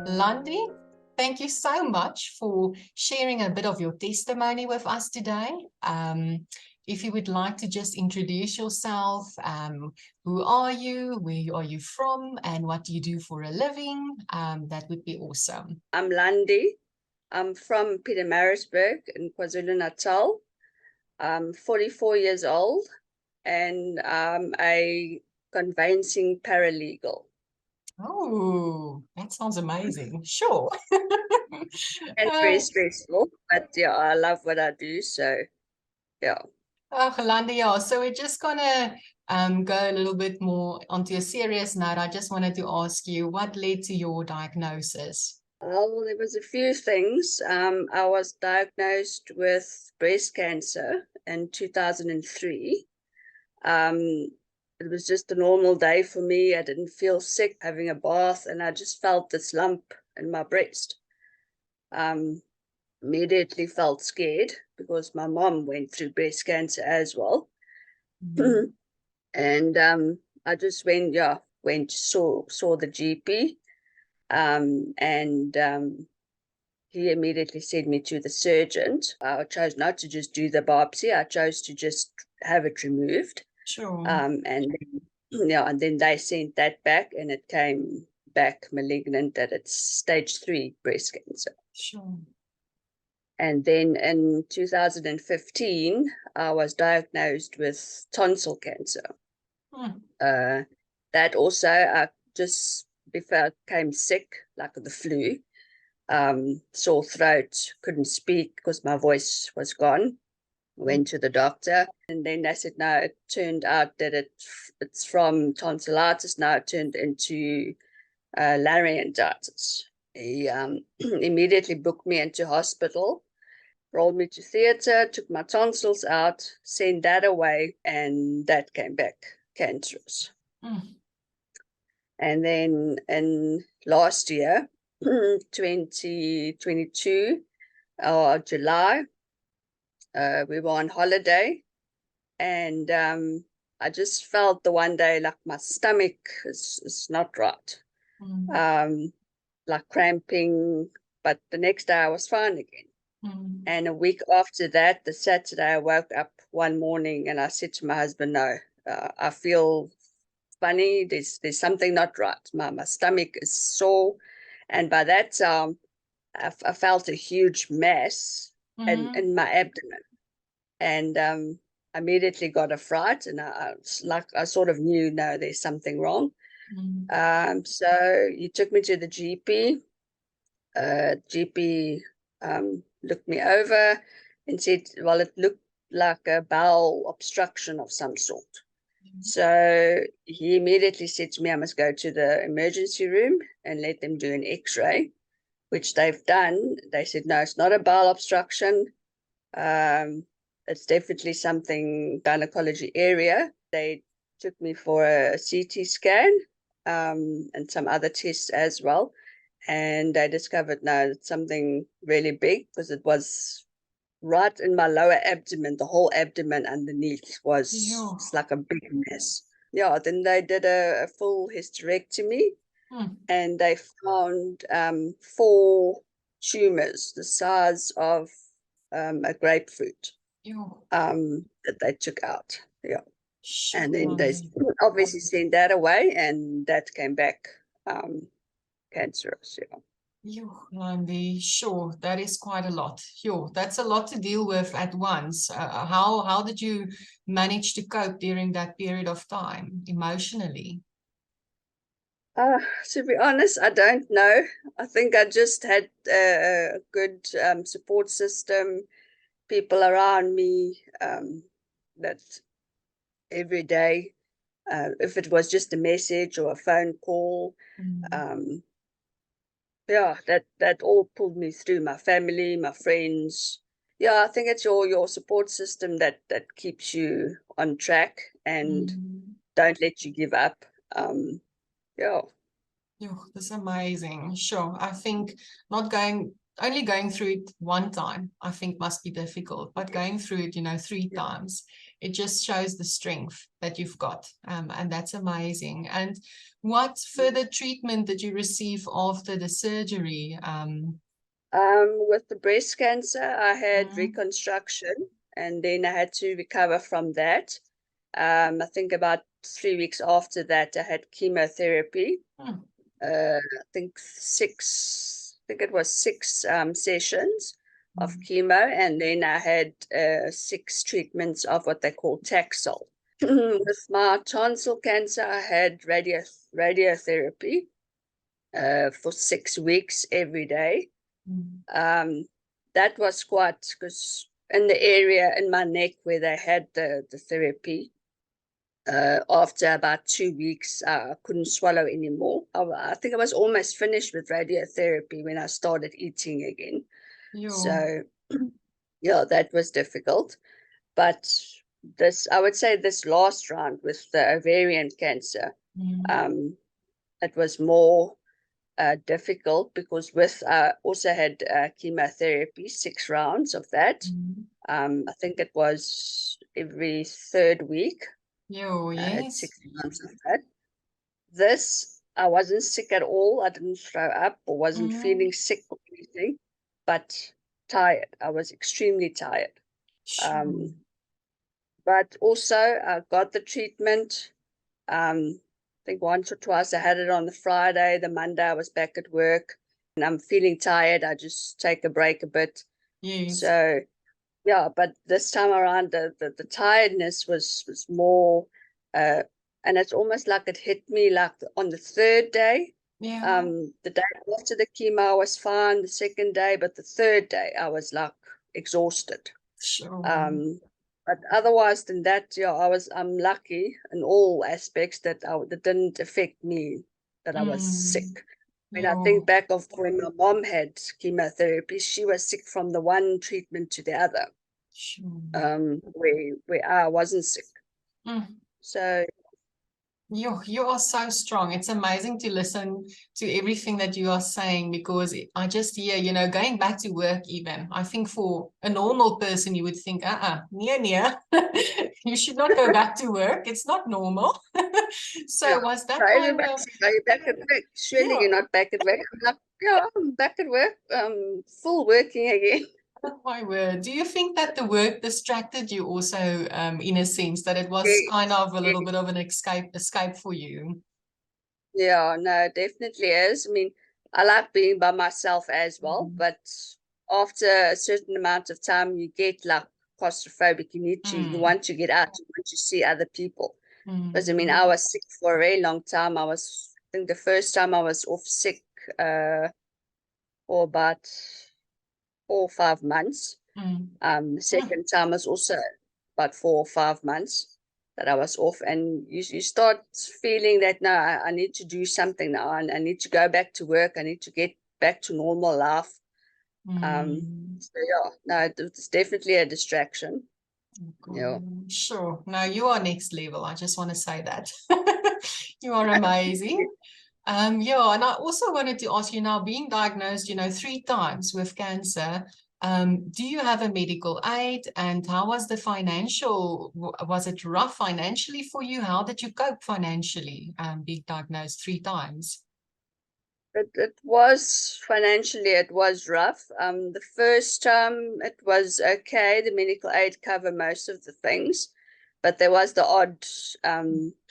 Landi, thank you so much for sharing a bit of your testimony with us today. If you would like to just introduce yourself, who are you, where are you from, and what do you do for a living, that would be awesome. I'm Landi. I'm from Pietermaritzburg in KwaZulu-Natal. I'm 44 years old and I'm a conveyancing paralegal. Oh, that sounds amazing. Sure. And very stressful, but yeah, I love what I do, so yeah. Oh, Landi, yeah. So we're just gonna go a little bit more onto a serious note. I just wanted to ask you, what led to your diagnosis? Well, there was a few things. I was diagnosed with breast cancer in 2003. It was just a normal day for me. I didn't feel sick, having a bath, and I just felt this lump in my breast. Immediately felt scared because my mom went through breast cancer as well. Mm. And I just saw the GP, and he immediately sent me to the surgeon. I chose not to just do the biopsy. I chose to just have it removed. Sure. And then they sent that back, and it came back malignant, that it's stage 3 breast cancer. Sure. And then in 2015, I was diagnosed with tonsil cancer. That also, I just became sick, like the flu, sore throat, couldn't speak because my voice was gone. Went to the doctor, and then they said, no, it turned out that it's from tonsillitis. Now it turned into laryngitis. He immediately booked me into hospital, rolled me to theatre, took my tonsils out, sent that away, and that came back cancerous. And then in last year, 2022, July, we were on holiday, and I just felt the one day like my stomach is not right, like cramping, but the next day I was fine again. And a week after that, the Saturday, I woke up one morning and I said to my husband, no, I feel funny, there's something not right. My stomach is sore, and by that time I felt a huge mass in my abdomen, and immediately got a fright, and I sort of knew, no, there's something wrong. So he took me to the GP. GP looked me over and said, well, it looked like a bowel obstruction of some sort. So he immediately said to me, I must go to the emergency room and let them do an x-ray, which they've done. They said, no, it's not a bowel obstruction. It's definitely something gynecology area. They took me for a CT scan and some other tests as well. And they discovered, no, it's something really big, because it was right in my lower abdomen. The whole abdomen underneath was it's like a big mess. Yeah, then they did a full hysterectomy, and they found 4 tumors the size of a grapefruit that they took out. Yeah. Sure. And then they obviously sent that away, and that came back cancerous. Yeah. Landi, sure, that is quite a lot. Sure, that's a lot to deal with at once. How did you manage to cope during that period of time emotionally? To be honest, I don't know. I think I just had a good support system, people around me, that every day, if it was just a message or a phone call, yeah, that all pulled me through. My family, my friends. Yeah, I think it's your support system that keeps you on track and don't let you give up. Yeah. That's amazing. Sure. I think only going through it one time, I think must be difficult, but going through it, 3 times it just shows the strength that you've got. And that's amazing. And what further treatment did you receive after the surgery? With the breast cancer, I had reconstruction, and then I had to recover from that. I think about 3 weeks after that, I had chemotherapy. I think it was six sessions of chemo, and then I had 6 treatments of what they call Taxol. With my tonsil cancer, I had radiotherapy for 6 weeks every day. That was quite, because in the area in my neck where they had the therapy, after about 2 weeks, I couldn't swallow anymore. I think I was almost finished with radiotherapy when I started eating again. So, yeah, that was difficult. But I would say this last round with the ovarian cancer, it was more difficult, because I also had chemotherapy, 6 rounds of that. I think it was every 3rd week. I had 6 rounds of that. This, I wasn't sick at all. I didn't throw up or wasn't feeling sick or anything, but tired. I was extremely tired. But also I got the treatment. I think once or twice I had it on the Friday. The Monday I was back at work and I'm feeling tired. I just take a break a bit. So yeah, but this time around the tiredness was more, and it's almost like it hit me like on the 3rd day. The day after the chemo I was fine, the 2nd day, but the 3rd day I was like exhausted. But otherwise than that, yeah, I'm lucky in all aspects that didn't affect me, that I was sick. When I think back of when my mom had chemotherapy, she was sick from the one treatment to the other. Where I wasn't sick. So you are so strong. It's amazing to listen to everything that you are saying, because I just hear, going back to work even. I think for a normal person, you would think, near. You should not go back to work. It's not normal. So yeah. was that everybody says, are you back at work? Surely you're not back at work. I'm like, yeah, I'm back at work, full working again. Oh, my word. Do you think that the work distracted you also, in a sense, that it was kind of a little bit of an escape for you? Yeah, no, definitely is. I mean, I like being by myself as well, but after a certain amount of time, you get like claustrophobic. You want to get out, you want to see other people. Because I mean, I was sick for a very long time. I think the first time I was off sick for about 4 or 5 months. The second time was also about 4 or 5 months that I was off, and you start feeling that no, I need to do something now, and I need to go back to work. I need to get back to normal life. So yeah, no, it's definitely a distraction. Yeah. Sure. No, you are next level. I just want to say that. You are amazing. Yeah, and I also wanted to ask you, now being diagnosed, 3 times with cancer, do you have a medical aid, and how was the financial, was it rough financially for you? How did you cope financially, being diagnosed 3 times? It was financially, it was rough. The first time it was okay. The medical aid covered most of the things, but there was the odd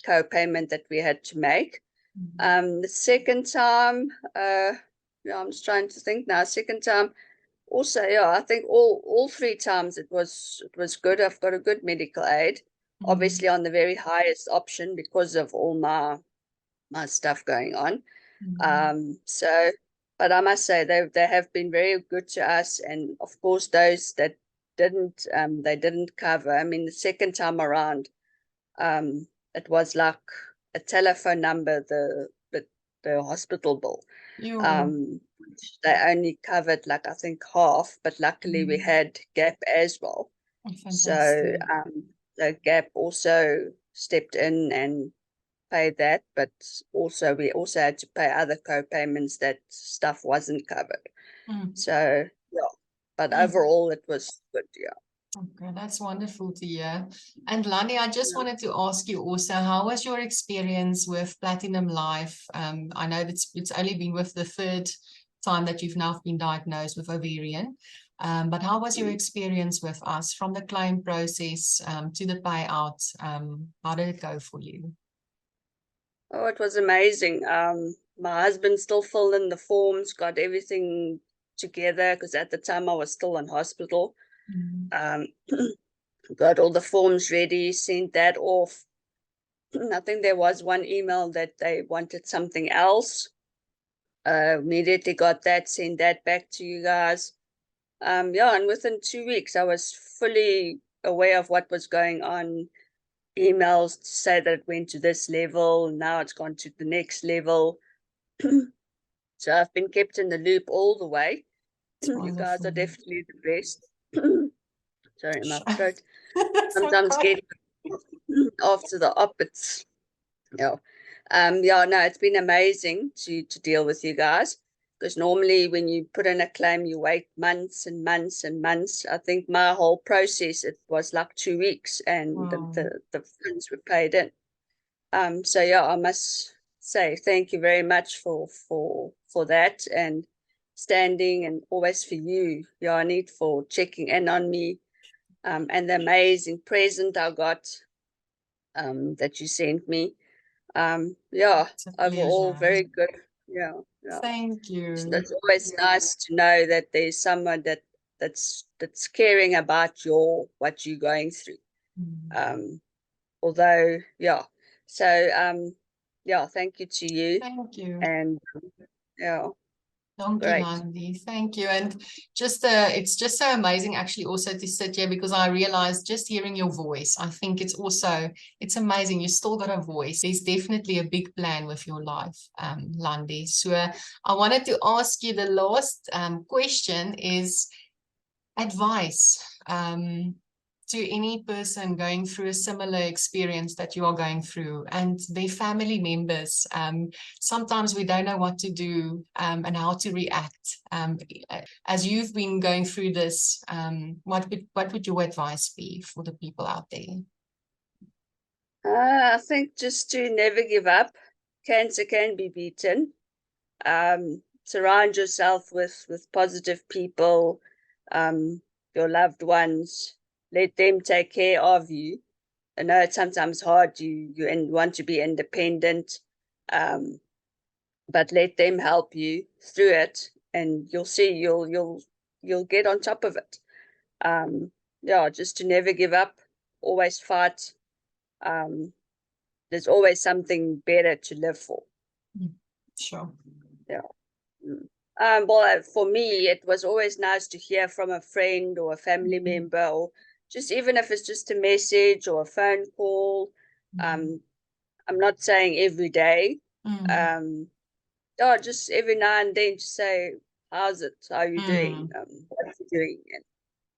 co-payment that we had to make. The second time, I'm just trying to think now. Second time, also, yeah, I think all 3 times it was good. I've got a good medical aid, obviously on the very highest option because of all my stuff going on. So, but I must say they have been very good to us, and of course those that didn't, they didn't cover. I mean, the second time around, it was like a telephone number, the hospital bill. They only covered like I think half, but luckily we had GAP as well. So the GAP also stepped in and paid that, but also we also had to pay other co-payments that stuff wasn't covered. So yeah, but overall it was good. Yeah. Okay, that's wonderful to hear. And Landi, I just wanted to ask you also, how was your experience with Platinum Life? I know that it's only been with the third time that you've now been diagnosed with ovarian. But how was your experience with us from the claim process to the payout? How did it go for you? Oh, it was amazing. My husband still filled in the forms, got everything together because at the time I was still in hospital. Um, got all the forms ready, sent that off. I think there was one email that they wanted something else. Immediately got that, sent that back to you guys. Yeah, and within 2 weeks I was fully aware of what was going on. Emails to say that it went to this level, now it's gone to the next level. So I've been kept in the loop all the way. You guys are definitely the best. Sorry, my throat. Sometimes Okay. get after the op, it's yeah. Yeah, no, it's been amazing to deal with you guys. Because normally when you put in a claim, you wait months and months and months. I think my whole process, it was like 2 weeks and Wow. the funds were paid in. So yeah, I must say thank you very much for that and standing, and always for you, Jani, for checking in on me, and the amazing present I got that you sent me. Yeah, It's a overall pleasure. very good. Yeah, yeah. Thank So you. it's always nice to know that there's someone that's caring about what you're going through. Although, yeah. So yeah, thank you to you. Thank you. And yeah, Thank you, great. Landi. Thank you. And just it's just so amazing actually also to sit here, because I realized just hearing your voice, I think it's amazing. You still got a voice. There's definitely a big plan with your life, Landi. So I wanted to ask you the last question is advice to any person going through a similar experience that you are going through and their family members. Sometimes we don't know what to do and how to react. As you've been going through this, what would your advice be for the people out there? I think just to never give up. Cancer can be beaten. Surround yourself with positive people, your loved ones. Let them take care of you. I know it's sometimes hard. You want to be independent, but let them help you through it, and you'll see you'll get on top of it. Yeah, just to never give up, always fight. There's always something better to live for. Sure. Yeah. Well, for me, it was always nice to hear from a friend or a family member, or just even if it's just a message or a phone call. I'm not saying every day. Yeah, just every now and then to say, how's it? How are you doing? What are you doing? And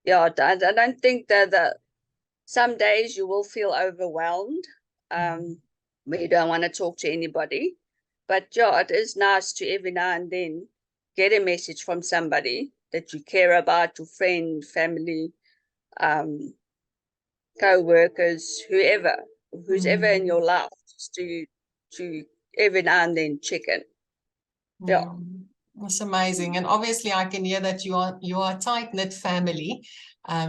yeah, I don't think that some days you will feel overwhelmed, where you don't want to talk to anybody. But yeah, it is nice to every now and then get a message from somebody that you care about, your friend, family, co-workers, who's ever in your life, just to every now and then check in. Yeah. It's amazing. And obviously I can hear that you are a tight-knit family,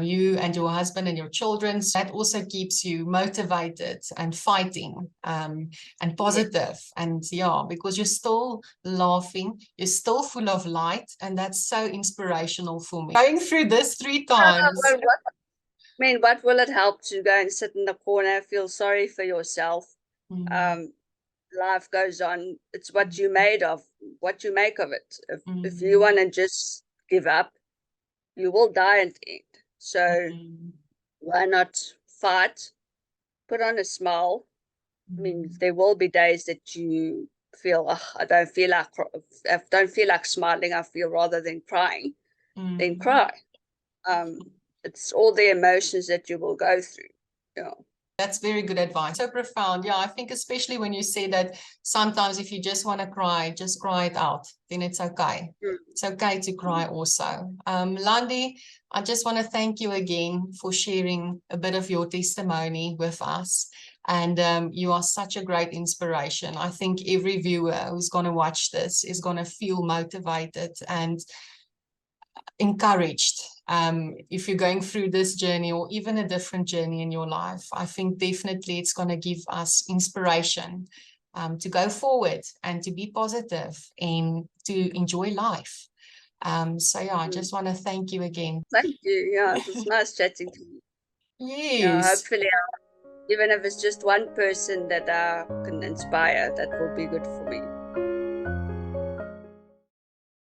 you and your husband and your children. So that also keeps you motivated and fighting and positive. Yes. And yeah, because you're still laughing, you're still full of light, and that's so inspirational for me. Going through this 3 times. What will it help to go and sit in the corner, feel sorry for yourself? Life goes on. It's what you're made of, what you make of it. If you want to just give up, you will die at the end. So why not fight? Put on a smile. I mean, there will be days that you feel, oh, I don't feel like smiling. I feel rather than crying, then cry. It's all the emotions that you will go through. Yeah. That's very good advice. So profound. Yeah, I think especially when you say that sometimes if you just want to cry, just cry it out. Then it's okay. It's okay to cry also. Landi, I just want to thank you again for sharing a bit of your testimony with us. And you are such a great inspiration. I think every viewer who's going to watch this is going to feel motivated and encouraged. If you're going through this journey or even a different journey in your life, I think definitely it's going to give us inspiration to go forward and to be positive and to enjoy life. So yeah, I just want to thank you again. Thank you. Yeah, it was nice chatting to you. Yeah, Yes. hopefully, even if it's just one person that I can inspire, that will be good for me.